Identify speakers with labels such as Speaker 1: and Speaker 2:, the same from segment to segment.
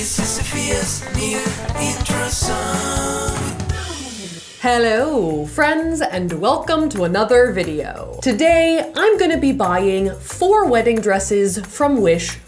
Speaker 1: This is Sophia's new intro song.
Speaker 2: Hello friends and welcome to another video. Today I'm gonna be buying 4 wedding dresses from Wish.com.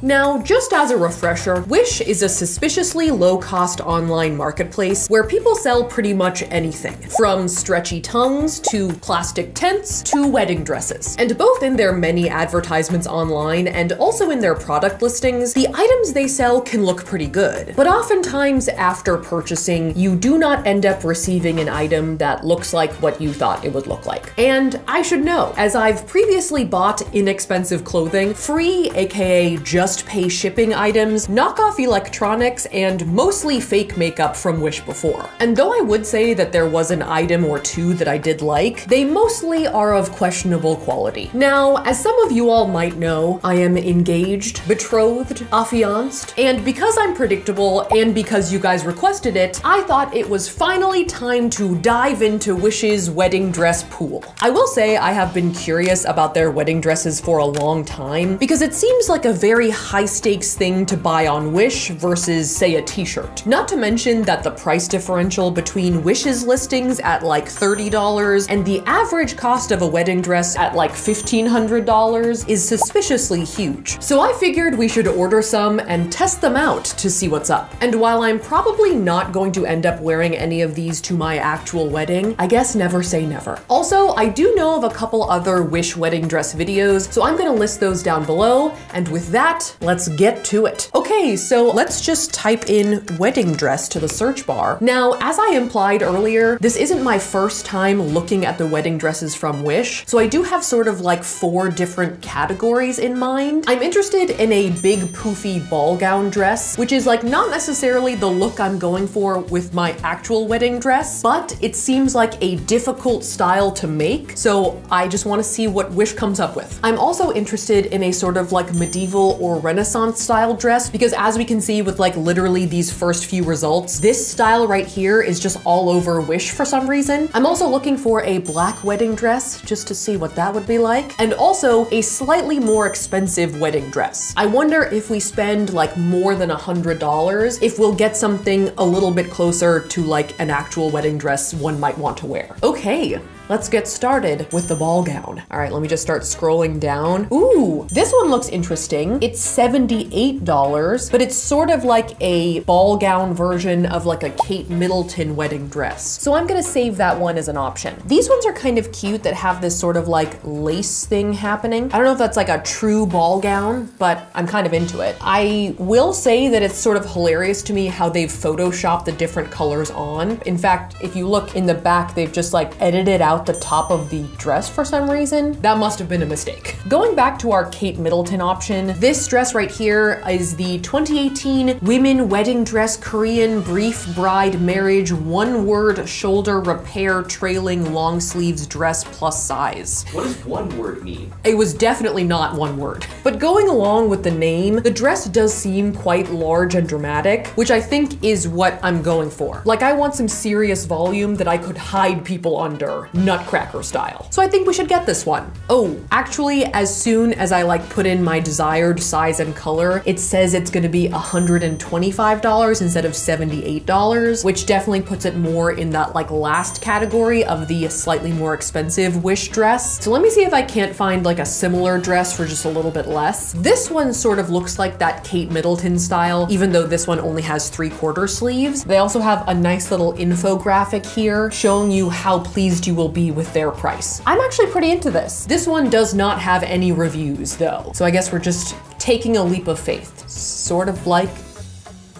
Speaker 2: Now, just as a refresher, Wish is a suspiciously low-cost online marketplace where people sell pretty much anything, from stretchy tongues to plastic tents to wedding dresses. And both in their many advertisements online and also in their product listings, the items they sell can look pretty good. But oftentimes after purchasing, you do not end up receiving an item that looks like what you thought it would look like. And I should know, as I've previously bought inexpensive clothing, free, aka just pay shipping items, knockoff electronics, and mostly fake makeup from Wish before. And though I would say that there was an item or two that I did like, they mostly are of questionable quality. Now, as some of you all might know, I am engaged, betrothed, affianced, and because I'm predictable and because you guys requested it, I thought it was finally time to dive into Wish's wedding dress pool. I will say I have been curious about their wedding dresses for a long time because it seems like a very high stakes thing to buy on Wish versus, say, a t-shirt. Not to mention that the price differential between Wish's listings at like $30 and the average cost of a wedding dress at like $1,500 is suspiciously huge. So I figured we should order some and test them out to see what's up. And while I'm probably not going to end up wearing any of these to my actual wedding, I guess never say never. Also, I do know of a couple other Wish wedding dress videos, so I'm gonna list those down below. And with that, let's get to it. Okay, so let's just type in wedding dress to the search bar. Now, as I implied earlier, this isn't my first time looking at the wedding dresses from Wish, so I do have sort of like 4 different categories in mind. I'm interested in a big poofy ball gown dress, which is like not necessarily the look I'm going for with my actual wedding dress, but it seems like a difficult style to make, so I just want to see what Wish comes up with. I'm also interested in a sort of like medieval or Renaissance style dress because as we can see with like literally these first few results, this style right here is just all over Wish for some reason. I'm also looking for a black wedding dress just to see what that would be like, and also a slightly more expensive wedding dress. I wonder if we spend like more than $100, if we'll get something a little bit closer to like an actual wedding dress one might want to wear. Okay. Let's get started with the ball gown. All right, let me just start scrolling down. Ooh, this one looks interesting. It's $78, but it's sort of like a ball gown version of like a Kate Middleton wedding dress. So I'm gonna save that one as an option. These ones are kind of cute that have this sort of like lace thing happening. I don't know if that's like a true ball gown, but I'm kind of into it. I will say that it's sort of hilarious to me how they've photoshopped the different colors on. In fact, if you look in the back, they've just like edited out the top of the dress for some reason. That must have been a mistake. Going back to our Kate Middleton option, this dress right here is the 2018 Women Wedding Dress Korean Brief Bride Marriage One Word Shoulder Repair Trailing Long Sleeves Dress Plus Size.
Speaker 3: What does one word mean?
Speaker 2: It was definitely not one word. But going along with the name, the dress does seem quite large and dramatic, which I think is what I'm going for. Like I want some serious volume that I could hide people under, Nutcracker style. So I think we should get this one. Oh, actually, as soon as I like put in my desired size and color, it says it's gonna be $125 instead of $78, which definitely puts it more in that like last category of the slightly more expensive Wish dress. So let me see if I can't find like a similar dress for just a little bit less. This one sort of looks like that Kate Middleton style, even though this one only has 3/4 sleeves. They also have a nice little infographic here showing you how pleased you will be with their price. I'm actually pretty into this. This one does not have any reviews though, so I guess we're just taking a leap of faith. Sort of like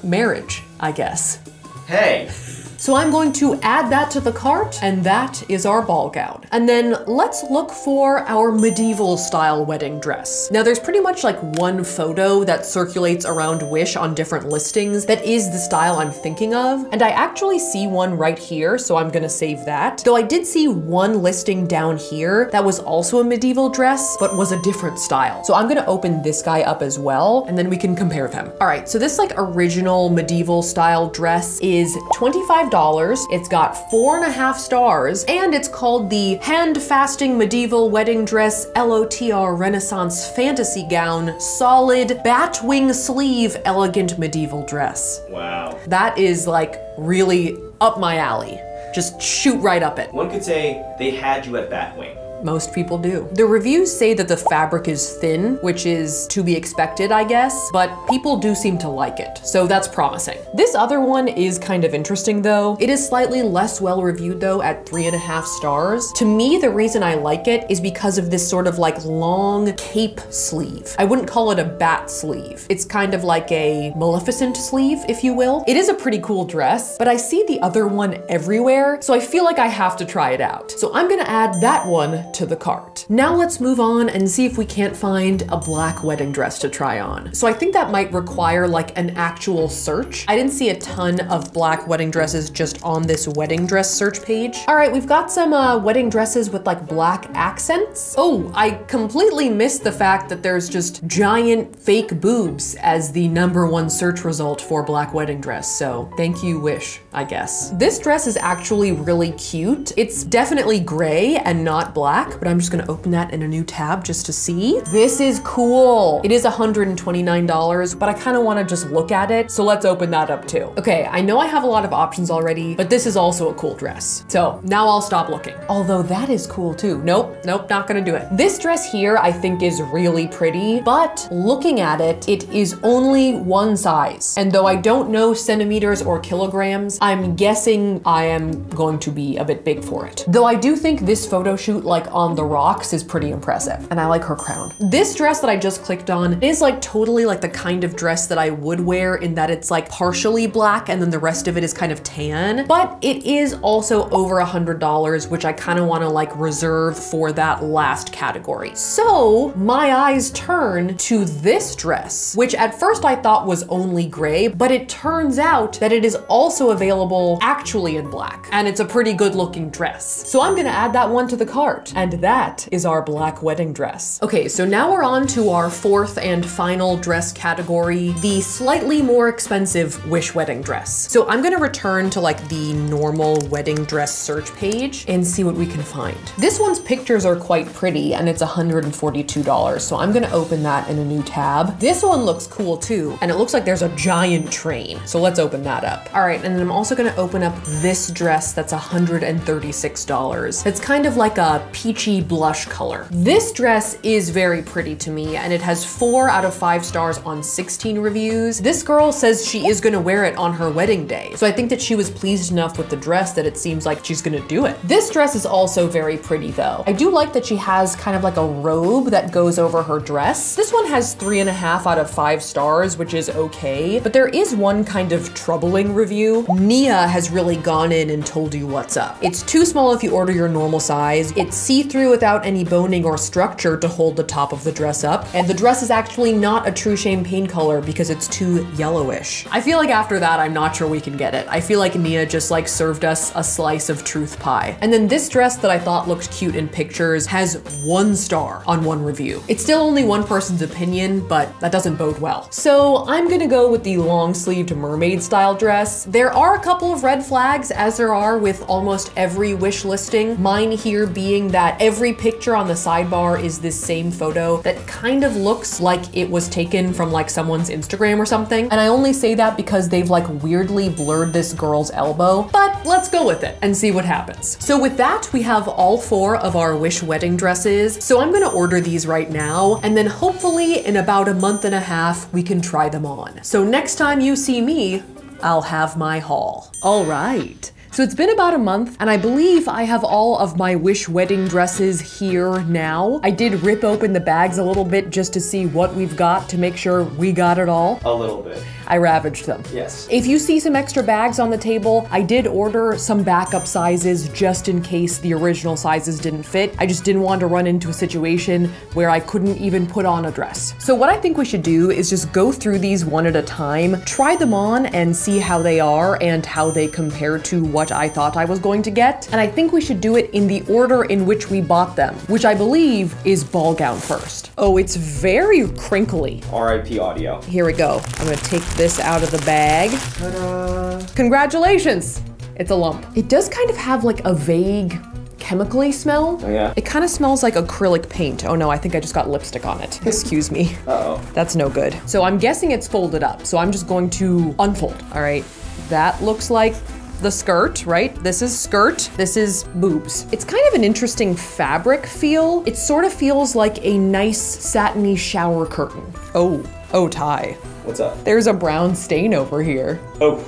Speaker 2: marriage, I guess.
Speaker 3: Hey!
Speaker 2: So I'm going to add that to the cart, and that is our ball gown. And then let's look for our medieval style wedding dress. Now there's pretty much like one photo that circulates around Wish on different listings that is the style I'm thinking of, and I actually see one right here, so I'm gonna save that. Though I did see one listing down here that was also a medieval dress, but was a different style. So I'm gonna open this guy up as well, and then we can compare them. All right, so this like original medieval style dress is $25 $12. It's got 4.5 stars, and it's called the Hand-Fasting Medieval Wedding Dress LOTR Renaissance Fantasy Gown Solid Batwing Sleeve Elegant Medieval Dress.
Speaker 3: Wow.
Speaker 2: That is like really up my alley. Just shoot right up it.
Speaker 3: One could say they had you at Batwing.
Speaker 2: Most people do. The reviews say that the fabric is thin, which is to be expected, I guess, but people do seem to like it, so that's promising. This other one is kind of interesting though. It is slightly less well reviewed though at 3.5 stars. To me, the reason I like it is because of this sort of like long cape sleeve. I wouldn't call it a bat sleeve. It's kind of like a Maleficent sleeve, if you will. It is a pretty cool dress, but I see the other one everywhere, so I feel like I have to try it out. So I'm gonna add that one to the cart. Now let's move on and see if we can't find a black wedding dress to try on. So I think that might require like an actual search. I didn't see a ton of black wedding dresses just on this wedding dress search page. All right, we've got some wedding dresses with like black accents. Oh, I completely missed the fact that there's just giant fake boobs as the #1 search result for black wedding dress. So thank you, Wish, I guess. This dress is actually really cute. It's definitely gray and not black, but I'm just gonna open that in a new tab just to see. This is cool. It is $129, but I kind of want to just look at it, so let's open that up too. Okay, I know I have a lot of options already, but this is also a cool dress. So now I'll stop looking. Although that is cool too. Nope, not gonna do it. This dress here I think is really pretty, but looking at it, it is only one size. And though I don't know centimeters or kilograms, I'm guessing I am going to be a bit big for it. Though I do think this photo shoot like on the rocks is pretty impressive, and I like her crown. This dress that I just clicked on is like totally like the kind of dress that I would wear, in that it's like partially black and then the rest of it is kind of tan, but it is also over $100, which I kind of want to like reserve for that last category. So my eyes turn to this dress, which at first I thought was only gray, but it turns out that it is also available actually in black, and it's a pretty good looking dress. So I'm gonna add that one to the cart. And that is our black wedding dress. Okay, so now we're on to our fourth and final dress category, the slightly more expensive Wish wedding dress. So I'm gonna return to like the normal wedding dress search page and see what we can find. This one's pictures are quite pretty, and it's $142, so I'm gonna open that in a new tab. This one looks cool too, and it looks like there's a giant train, so let's open that up. All right, and then I'm also gonna open up this dress that's $136. It's kind of like a peachy blush color. This dress is very pretty to me, and it has 4 out of 5 stars on 16 reviews. This girl says she is gonna wear it on her wedding day, so I think that she was pleased enough with the dress that it seems like she's gonna do it. This dress is also very pretty though. I do like that she has kind of like a robe that goes over her dress. This one has 3.5 out of 5 stars, which is okay, but there is one kind of troubling review. Nia has really gone in and told you what's up. It's too small if you order your normal size. It's see-through without any boning or structure to hold the top of the dress up, and the dress is actually not a true champagne color because it's too yellowish. I feel like after that, I'm not sure we can get it. I feel like Nia just like served us a slice of truth pie. And then this dress that I thought looked cute in pictures has 1 star on one review. It's still only one person's opinion, but that doesn't bode well. So I'm gonna go with the long-sleeved mermaid style dress. There are a couple of red flags, as there are with almost every Wish listing. Mine here being that every picture on the sidebar is this same photo that kind of looks like it was taken from like someone's Instagram or something. And I only say that because they've like weirdly blurred this girl's elbow, but let's go with it and see what happens. So with that, we have all 4 of our Wish wedding dresses. So I'm gonna order these right now, and then hopefully in about a month and a half, we can try them on. So next time you see me, I'll have my haul. All right. So it's been about a month, and I believe I have all of my Wish wedding dresses here now. I did rip open the bags a little bit just to see what we've got to make sure we got it all.
Speaker 3: A little bit.
Speaker 2: I ravaged them.
Speaker 3: Yes.
Speaker 2: If you see some extra bags on the table, I did order some backup sizes just in case the original sizes didn't fit. I just didn't want to run into a situation where I couldn't even put on a dress. So what I think we should do is just go through these one at a time, try them on and see how they are and how they compare to what I thought I was going to get. And I think we should do it in the order in which we bought them, which I believe is ball gown first. Oh, it's very crinkly.
Speaker 3: RIP audio.
Speaker 2: Here we go. I'm gonna take this out of the bag.
Speaker 3: Ta-da!
Speaker 2: Congratulations! It's a lump. It does kind of have like a vague chemically smell.
Speaker 3: Oh yeah?
Speaker 2: It kind of smells like acrylic paint. Oh no, I think I just got lipstick on it. Excuse me.
Speaker 3: Uh-oh.
Speaker 2: That's no good. So I'm guessing it's folded up. So I'm just going to unfold. All right, that looks like the skirt, right? This is skirt, this is boobs. It's kind of an interesting fabric feel. It sort of feels like a nice satiny shower curtain. Oh, Ty.
Speaker 3: What's up?
Speaker 2: There's a brown stain over here.
Speaker 3: Oh.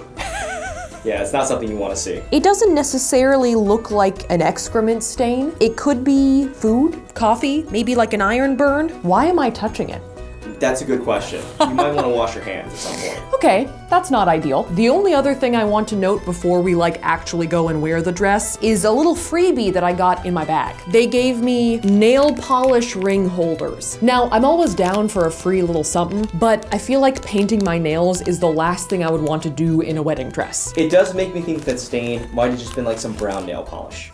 Speaker 3: Yeah, it's not something you want to see.
Speaker 2: It doesn't necessarily look like an excrement stain. It could be food, coffee, maybe like an iron burn. Why am I touching it?
Speaker 3: That's a good question. You might want to wash your hands at some point.
Speaker 2: Okay, that's not ideal. The only other thing I want to note before we like actually go and wear the dress is a little freebie that I got in my bag. They gave me nail polish ring holders. Now, I'm always down for a free little something, but I feel like painting my nails is the last thing I would want to do in a wedding dress.
Speaker 3: It does make me think that stain might have just been like some brown nail polish.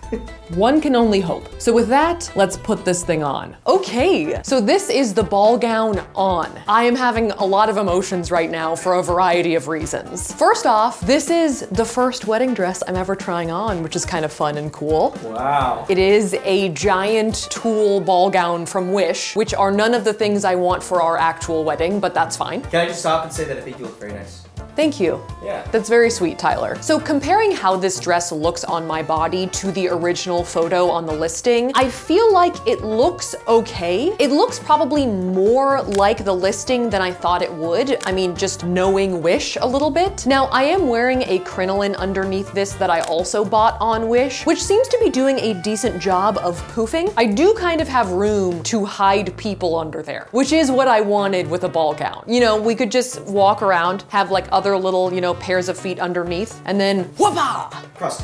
Speaker 2: One can only hope. So with that, let's put this thing on. Okay, so this is the ball gown on. I am having a lot of emotions right now for a variety of reasons. First off, this is the first wedding dress I'm ever trying on, which is kind of fun and cool.
Speaker 3: Wow.
Speaker 2: It is a giant tulle ball gown from Wish, which are none of the things I want for our actual wedding, but that's fine.
Speaker 3: Can I just stop and say that I think you look very nice?
Speaker 2: Thank you.
Speaker 3: Yeah.
Speaker 2: That's very sweet, Tyler. So comparing how this dress looks on my body to the original photo on the listing, I feel like it looks okay. It looks probably more like the listing than I thought it would. I mean, just knowing Wish a little bit. Now, I am wearing a crinoline underneath this that I also bought on Wish, which seems to be doing a decent job of poofing. I do kind of have room to hide people under there, which is what I wanted with a ball gown. You know, we could just walk around, have like other little, you know, pairs of feet underneath, and then whoopah!
Speaker 3: Crust.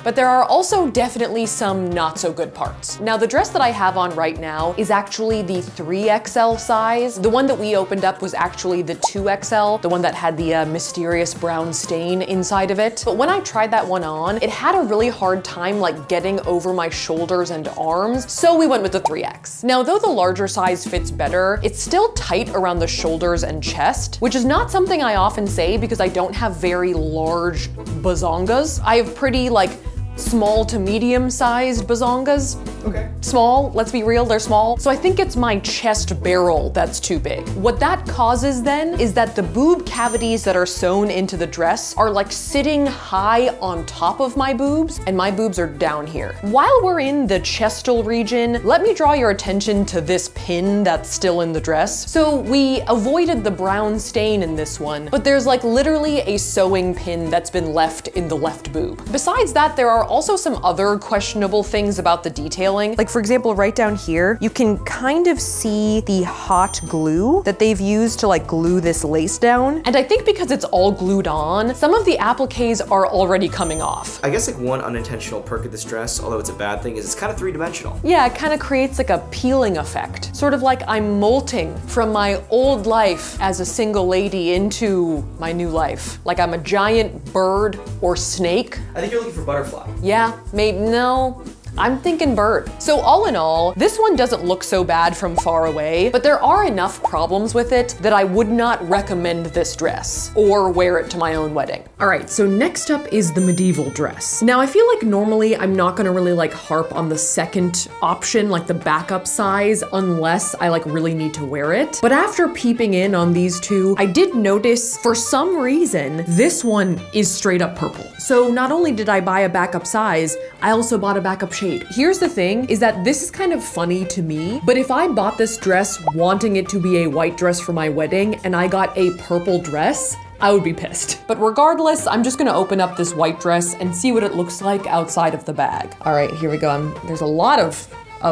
Speaker 2: But there are also definitely some not so good parts. Now, the dress that I have on right now is actually the 3XL size. The one that we opened up was actually the 2XL, the one that had the mysterious brown stain inside of it. But when I tried that one on, it had a really hard time like getting over my shoulders and arms, so we went with the 3X. Now, though the larger size fits better, it's still tight around the shoulders and chest, which is not something I often say because I don't have very large bazongas. I have pretty like small to medium-sized bazongas.
Speaker 3: Okay.
Speaker 2: Small, let's be real, they're small. So I think it's my chest barrel that's too big. What that causes then is that the boob cavities that are sewn into the dress are like sitting high on top of my boobs, and my boobs are down here. While we're in the chestal region, let me draw your attention to this pin that's still in the dress. So we avoided the brown stain in this one, but there's like literally a sewing pin that's been left in the left boob. Besides that, there are also some other questionable things about the detailing. Like for example, right down here, you can kind of see the hot glue that they've used to like glue this lace down. And I think because it's all glued on, some of the appliques are already coming off.
Speaker 3: I guess like one unintentional perk of this dress, although it's a bad thing, is it's kind of three-dimensional.
Speaker 2: Yeah, it kind of creates like a peeling effect. Sort of like I'm molting from my old life as a single lady into my new life. Like I'm a giant bird or snake.
Speaker 3: I think you're looking for butterfly.
Speaker 2: Yeah, maybe, no. I'm thinking bird. So all in all, this one doesn't look so bad from far away, but there are enough problems with it that I would not recommend this dress or wear it to my own wedding. All right, so next up is the medieval dress. Now I feel like normally I'm not gonna really like harp on the second option, like the backup size, unless I like really need to wear it. But after peeping in on these two, I did notice for some reason, this one is straight up purple. So not only did I buy a backup size, I also bought a backup shade. Here's the thing, is that this is kind of funny to me, but if I bought this dress wanting it to be a white dress for my wedding and I got a purple dress, I would be pissed. But regardless, I'm just gonna open up this white dress and see what it looks like outside of the bag. All right, here we go. There's a lot of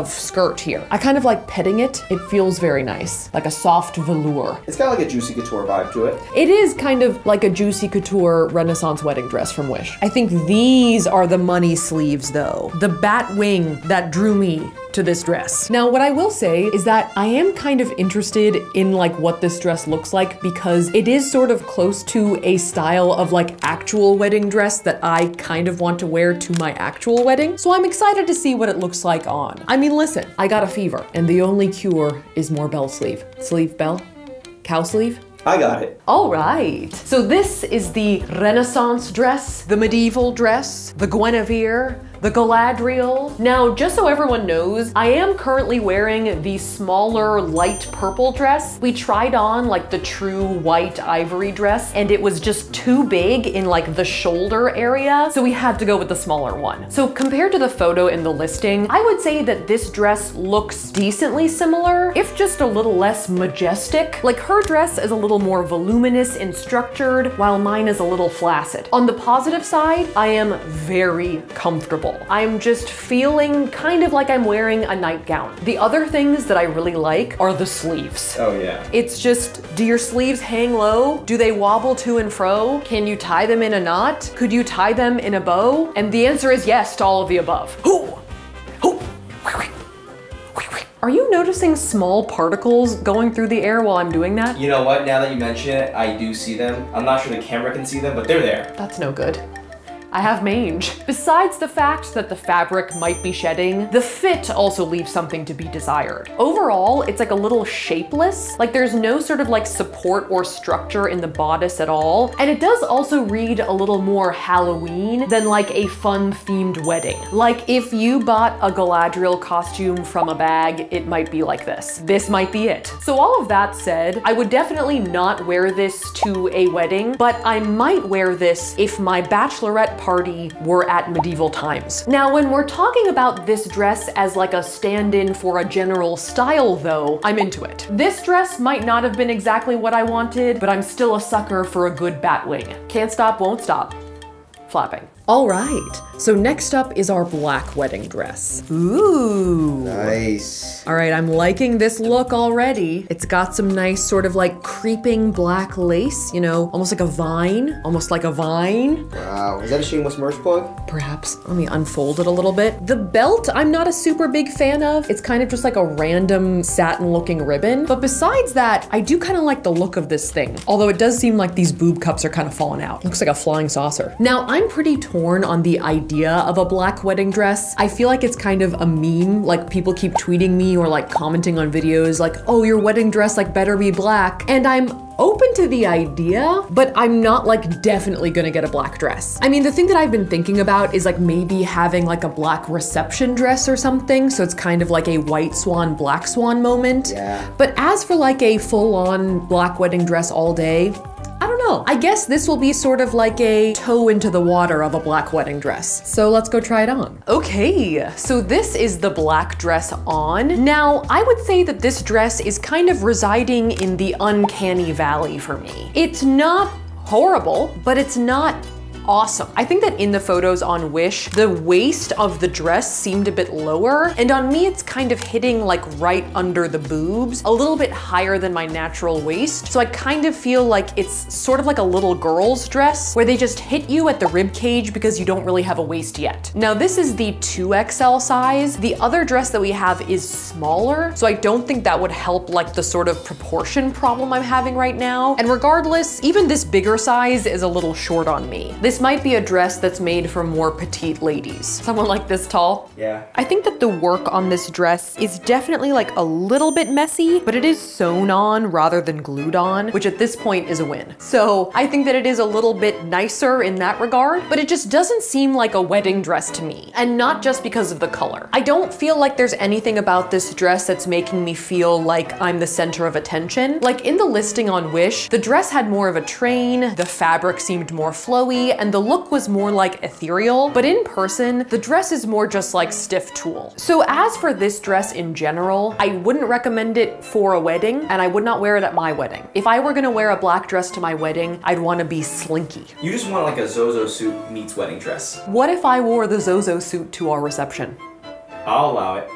Speaker 2: skirt here. I kind of like petting it. It feels very nice, like a soft velour.
Speaker 3: It's got like a Juicy Couture vibe to it.
Speaker 2: It is kind of like a Juicy Couture Renaissance wedding dress from Wish. I think these are the money sleeves though. The bat wing that drew me to this dress. Now, what I will say is that I am kind of interested in like what this dress looks like because it is sort of close to a style of like actual wedding dress that I kind of want to wear to my actual wedding. So I'm excited to see what it looks like on. I mean, listen, I got a fever and the only cure is more bell sleeve. Sleeve bell? Cow sleeve?
Speaker 3: I got it.
Speaker 2: All right. So this is the Renaissance dress, the medieval dress, the Guinevere, the Galadriel. Now, just so everyone knows, I am currently wearing the smaller light purple dress. We tried on like the true white ivory dress and it was just too big in like the shoulder area. So we had to go with the smaller one. So compared to the photo in the listing, I would say that this dress looks decently similar, if just a little less majestic. Like her dress is a little more voluminous and structured, while mine is a little flaccid. On the positive side, I am very comfortable. I'm just feeling kind of like I'm wearing a nightgown. The other things that I really like are the sleeves.
Speaker 3: Oh yeah.
Speaker 2: It's just, do your sleeves hang low? Do they wobble to and fro? Can you tie them in a knot? Could you tie them in a bow? And the answer is yes to all of the above. Are you noticing small particles going through the air while I'm doing that?
Speaker 3: You know what? Now that you mention it, I do see them. I'm not sure the camera can see them, but they're there.
Speaker 2: That's no good. I have mange. Besides the fact that the fabric might be shedding, the fit also leaves something to be desired. Overall, it's like a little shapeless, like there's no sort of like support or structure in the bodice at all. And it does also read a little more Halloween than like a fun themed wedding. Like if you bought a Galadriel costume from a bag, it might be like this. This might be it. So all of that said, I would definitely not wear this to a wedding, but I might wear this if my bachelorette party were at medieval times. Now, when we're talking about this dress as like a stand-in for a general style though, I'm into it. This dress might not have been exactly what I wanted, but I'm still a sucker for a good bat wing. Can't stop, won't stop. Flapping. All right, so next up is our black wedding dress. Ooh.
Speaker 4: Nice.
Speaker 2: All right, I'm liking this look already. It's got some nice sort of like creeping black lace, you know, almost like a vine,
Speaker 4: Wow, is that a shameless merch plug?
Speaker 2: Perhaps. Let me unfold it a little bit. The belt, I'm not a super big fan of. It's kind of just like a random satin looking ribbon. But besides that, I do kind of like the look of this thing. Although it does seem like these boob cups are kind of falling out. Looks like a flying saucer. Now, I'm pretty torn on the idea of a black wedding dress. I feel like it's kind of a meme. Like people keep tweeting me or like commenting on videos like, oh, your wedding dress like better be black. And I'm open to the idea, but I'm not like definitely gonna get a black dress. I mean, the thing that I've been thinking about is like maybe having like a black reception dress or something. So it's kind of like a white swan, black swan moment.
Speaker 4: Yeah.
Speaker 2: But as for like a full on black wedding dress all day, I don't know. I guess this will be sort of like a toe into the water of a black wedding dress. So let's go try it on. Okay, so this is the black dress on. Now, I would say that this dress is kind of residing in the uncanny valley for me. It's not horrible, but it's not awesome. I think that in the photos on Wish, the waist of the dress seemed a bit lower, and on me it's kind of hitting like right under the boobs, a little bit higher than my natural waist. So I kind of feel like it's sort of like a little girl's dress where they just hit you at the rib cage because you don't really have a waist yet. Now this is the 2XL size. The other dress that we have is smaller, so I don't think that would help like the sort of proportion problem I'm having right now. And regardless, even this bigger size is a little short on me. This might be a dress that's made for more petite ladies. Someone like this tall?
Speaker 3: Yeah.
Speaker 2: I think that the work on this dress is definitely like a little bit messy, but it is sewn on rather than glued on, which at this point is a win. So I think that it is a little bit nicer in that regard, but it just doesn't seem like a wedding dress to me. And not just because of the color. I don't feel like there's anything about this dress that's making me feel like I'm the center of attention. Like in the listing on Wish, the dress had more of a train, the fabric seemed more flowy, and the look was more like ethereal, but in person, the dress is more just like stiff tulle. So as for this dress in general, I wouldn't recommend it for a wedding, and I would not wear it at my wedding. If I were gonna wear a black dress to my wedding, I'd wanna be slinky.
Speaker 3: You just want like a Zozo suit meets wedding dress.
Speaker 2: What if I wore the Zozo suit to our reception?
Speaker 3: I'll allow it.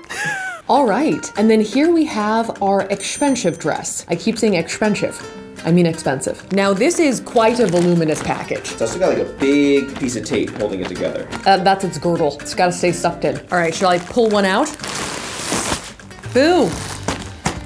Speaker 2: All right, and then here we have our expensive dress. I keep saying expensive. I mean expensive. Now this is quite a voluminous package.
Speaker 4: It's also got like a big piece of tape holding it together.
Speaker 2: That's its girdle. It's gotta stay sucked in. All right, shall I pull one out? Boom.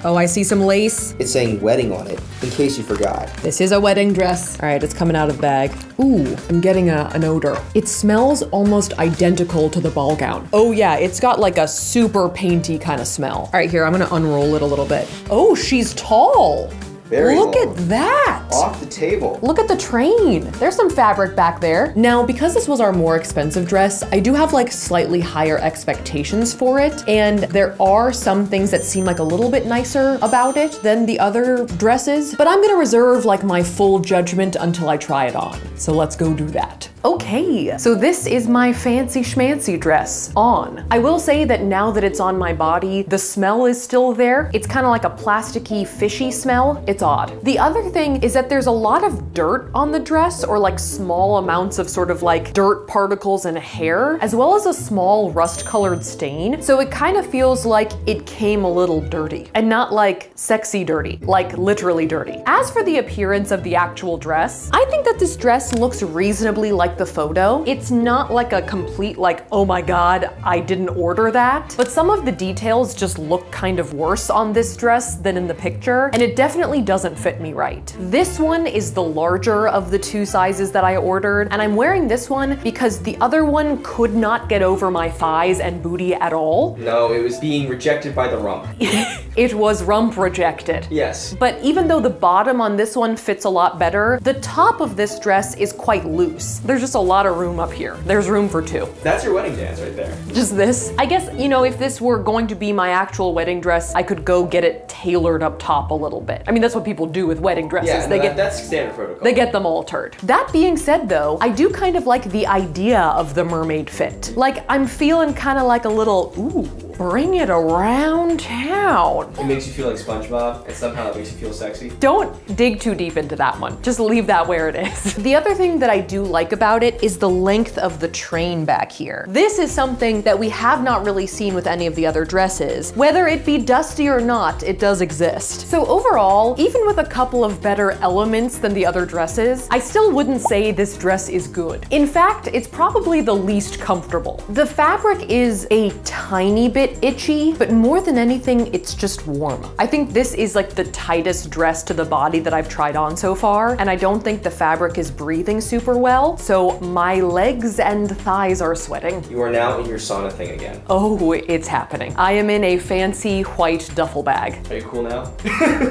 Speaker 2: Oh, I see some lace.
Speaker 4: It's saying wedding on it, in case you forgot.
Speaker 2: This is a wedding dress. All right, it's coming out of the bag. Ooh, I'm getting an odor. It smells almost identical to the ball gown. Oh yeah, it's got like a super painty kind of smell. All right, here, I'm gonna unroll it a little bit. Oh, she's tall.
Speaker 4: Very
Speaker 2: Look
Speaker 4: long.
Speaker 2: at that!
Speaker 4: Off the table.
Speaker 2: Look at the train. There's some fabric back there. Now, because this was our more expensive dress, I do have like slightly higher expectations for it. And there are some things that seem like a little bit nicer about it than the other dresses, but I'm gonna reserve like my full judgment until I try it on. So let's go do that. Okay, so this is my fancy schmancy dress on. I will say that now that it's on my body, the smell is still there. It's kind of like a plasticky, fishy smell. It's odd. The other thing is that there's a lot of dirt on the dress, or like small amounts of sort of like dirt particles and hair, as well as a small rust-colored stain. So it kind of feels like it came a little dirty, and not like sexy dirty, like literally dirty. As for the appearance of the actual dress, I think that this dress looks reasonably like the photo. It's not like a complete like, oh my god, I didn't order that. But some of the details just look kind of worse on this dress than in the picture, and it definitely doesn't fit me right. This one is the larger of the two sizes that I ordered, and I'm wearing this one because the other one could not get over my thighs and booty at all.
Speaker 3: No, it was being rejected by the rump.
Speaker 2: It was rump rejected.
Speaker 3: Yes.
Speaker 2: But even though the bottom on this one fits a lot better, the top of this dress is quite loose. There's just a lot of room up here. There's room for two.
Speaker 3: That's your wedding dance right there.
Speaker 2: Just this. I guess, you know, if this were going to be my actual wedding dress, I could go get it tailored up top a little bit. I mean, that's what people do with wedding dresses.
Speaker 3: Yeah, no, that's standard protocol.
Speaker 2: They get them altered. That being said though, I do kind of like the idea of the mermaid fit. Like, I'm feeling kind of like a little, ooh, bring it around town.
Speaker 3: It makes you feel like SpongeBob, and somehow it makes you feel sexy.
Speaker 2: Don't dig too deep into that one. Just leave that where it is. The other thing that I do like about it is the length of the train back here. This is something that we have not really seen with any of the other dresses. Whether it be dusty or not, it does exist. So overall, even with a couple of better elements than the other dresses, I still wouldn't say this dress is good. In fact, it's probably the least comfortable. The fabric is a tiny bit itchy, but more than anything, it's just warm. I think this is like the tightest dress to the body that I've tried on so far, and I don't think the fabric is breathing super well, so my legs and thighs are sweating.
Speaker 3: You are now in your sauna thing again.
Speaker 2: Oh, it's happening. I am in a fancy white duffel bag.
Speaker 3: Are you cool now?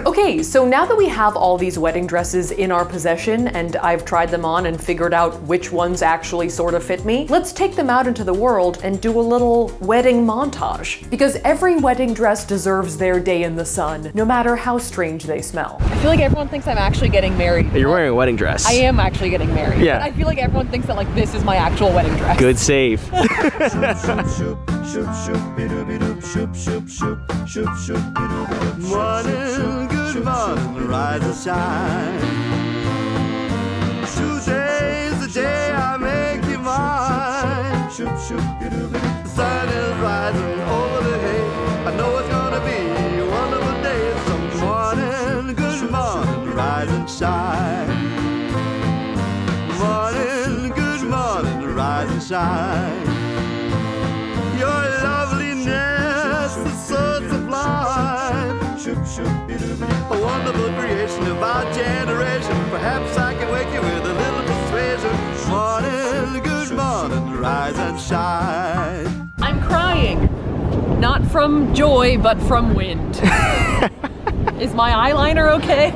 Speaker 2: Okay, so now that we have all these wedding dresses in our possession and I've tried them on and figured out which ones actually sort of fit me, let's take them out into the world and do a little wedding montage. Because every wedding dress deserves their day in the sun, no matter how strange they smell. I feel like everyone thinks I'm actually getting married.
Speaker 5: You're wearing a wedding dress.
Speaker 2: I am actually getting married.
Speaker 5: Yeah.
Speaker 2: But I feel like everyone thinks that like this is my actual wedding dress.
Speaker 5: Good save.
Speaker 6: Morning, good morning, rise and shine. Today's the day I make you mine. The sun is rising over the hay. I know it's gonna be a wonderful day. So morning, good morning, rise and shine. Morning, good morning, rise and shine. Your loveliness is so sublime. A wonderful creation of our generation. Perhaps I can wake you with a little persuasion. Morning, good morning, rise and shine.
Speaker 2: I'm crying. Not from joy, but from wind. Is my eyeliner okay?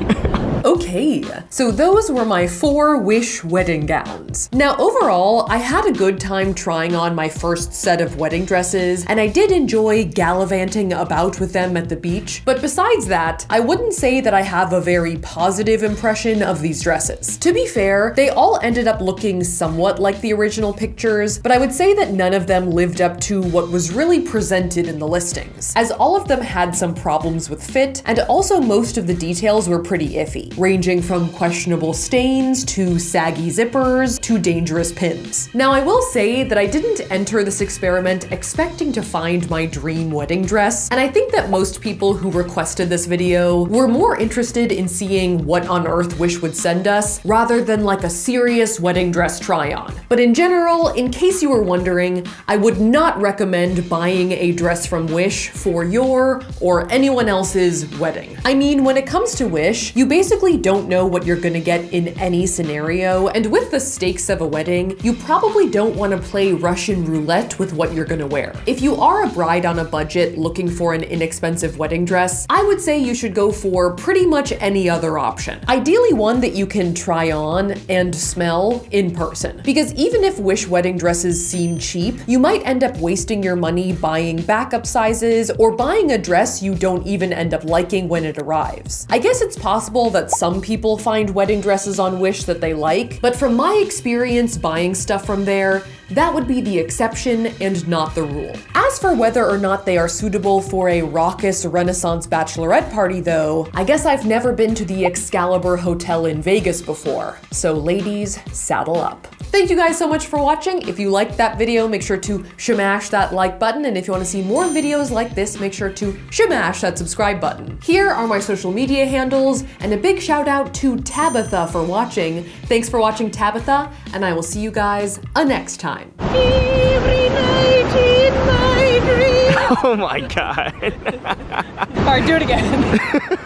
Speaker 2: Okay, so those were my 4 Wish wedding gowns. Now overall, I had a good time trying on my first set of wedding dresses, and I did enjoy gallivanting about with them at the beach, but besides that, I wouldn't say that I have a very positive impression of these dresses. To be fair, they all ended up looking somewhat like the original pictures, but I would say that none of them lived up to what was really presented in the listings, as all of them had some problems with fit, and also most of the details were pretty iffy, ranging from questionable stains to saggy zippers to dangerous pins. Now I will say that I didn't enter this experiment expecting to find my dream wedding dress, and I think that most people who requested this video were more interested in seeing what on earth Wish would send us rather than like a serious wedding dress try on. But in general, in case you were wondering, I would not recommend buying a dress from Wish for your or anyone else's wedding. I mean, when it comes to Wish, you basically basically don't know what you're gonna get in any scenario, and with the stakes of a wedding, you probably don't want to play Russian roulette with what you're gonna wear. If you are a bride on a budget looking for an inexpensive wedding dress, I would say you should go for pretty much any other option. Ideally one that you can try on and smell in person. Because even if Wish wedding dresses seem cheap, you might end up wasting your money buying backup sizes or buying a dress you don't even end up liking when it arrives. I guess it's possible that some people find wedding dresses on Wish that they like, but from my experience buying stuff from there, that would be the exception and not the rule. As for whether or not they are suitable for a raucous Renaissance bachelorette party though, I guess I've never been to the Excalibur Hotel in Vegas before, so ladies, saddle up. Thank you guys so much for watching. If you liked that video, make sure to shmash that like button, and if you want to see more videos like this, make sure to shmash that subscribe button. Here are my social media handles, and a big shout out to Tabitha for watching. Thanks for watching, Tabitha, and I will see you guys next time.
Speaker 5: Every night in my dreams.
Speaker 7: Oh my god.
Speaker 5: All right, do it again.